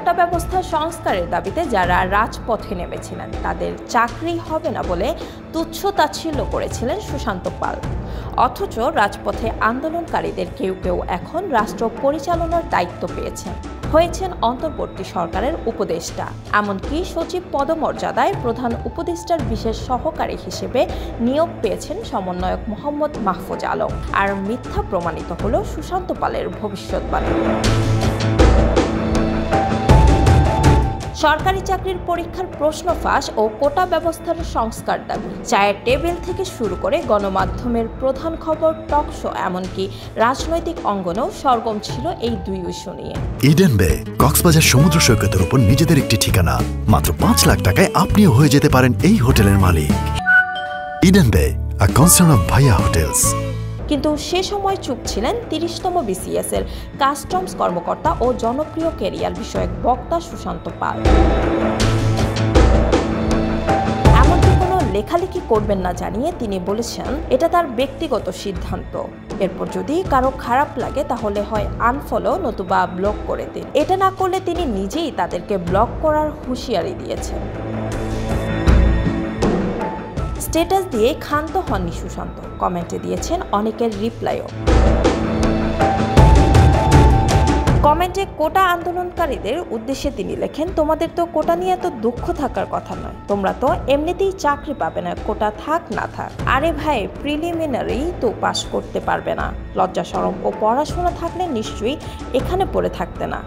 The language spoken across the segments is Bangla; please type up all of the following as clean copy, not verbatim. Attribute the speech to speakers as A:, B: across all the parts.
A: কোটা ব্যবস্থা সংস্কারের দাবিতে যারা রাজপথে নেমেছিলেন তাদের চাকরি হবে না বলে তুচ্ছ-তাচ্ছিল্য করেছিলেন সুশান্ত পাল। অথচ রাজপথে আন্দোলনকারীদের কেউ কেউ এখন রাষ্ট্র পরিচালনার দায়িত্ব পেয়েছেন, হয়েছেন অন্তর্বর্তী সরকারের উপদেষ্টা, এমনকি সচিব পদমর্যাদায় প্রধান উপদেষ্টার বিশেষ সহকারী হিসেবে নিয়োগ পেয়েছেন সমন্বয়ক মোহাম্মদ মাহফুজ আলম। আর মিথ্যা প্রমাণিত হল সুশান্ত পালের ভবিষ্যৎবাণী। সরকারি চাকরির পরীক্ষার প্রশ্ন ফাঁস ও কোটা ব্যবস্থার সংস্কার দাবি, চায়ের টেবিল থেকে শুরু করে গণমাধ্যমের প্রধান খবর, টক শো, এমনকি রাজনৈতিক অঙ্গনেও সরগম ছিল এই দুই ইস্যু নিয়ে।
B: ইডেন বে কক্সবাজার সমুদ্র সৈকতের উপর নিজেদের একটি ঠিকানা। মাত্র ৫ লাখ টাকায় আপনিও হয়ে যেতে পারেন এই হোটেলের মালিক। ইডেন বে, আ কনসার্ন অফ ভাইয়া হোটেলস।
A: কিন্তু সে সময় চুপ ছিলেন ৩০তম বিসিএস এর কাস্টমস কর্মকর্তা ও জনপ্রিয় ক্যারিয়ার বিষয়ক বক্তা সুশান্ত পাল। এমনকি কোনো লেখালেখি করবেন না জানিয়ে তিনি বলেছেন এটা তার ব্যক্তিগত সিদ্ধান্ত। এরপর যদি কারো খারাপ লাগে তাহলে হয় আনফলো নতুবা ব্লক করে দিন। এটা না করলে তিনি নিজেই তাদেরকে ব্লক করার হুঁশিয়ারি দিয়েছেন। স্ট্যাটাস দিয়ে ক্ষান্ত হননি সুশান্ত, কমেন্টে দিয়েছেন অনেকের রিপ্লাইও। কমেন্টে কোটা আন্দোলনকারীদের উদ্দেশ্যে তিনি লেখেন, তোমাদের তো কোটা নিয়ে এত দুঃখ থাকার কথা নয়, তোমরা তো এমনিতেই চাকরি পাবে না, কোটা থাক না থাক। আরে ভাই, প্রিলিমিনারি তো পাশ করতে পারবে না, লজ্জা শরম ও পড়াশোনা থাকলে নিশ্চয়ই এখানে পড়ে থাকতে না।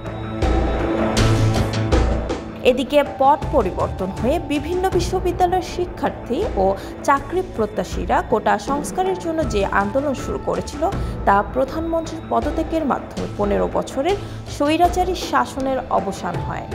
A: এদিকে পট পরিবর্তন হয়ে বিভিন্ন বিশ্ববিদ্যালয়ের শিক্ষার্থী ও চাকরি প্রত্যাশীরা কোটা সংস্কারের জন্য যে আন্দোলন শুরু করেছিল তা প্রধানমন্ত্রীর পদত্যাগের মাধ্যমে ১৫ বছরের স্বৈরাচারী শাসনের অবসান হয়।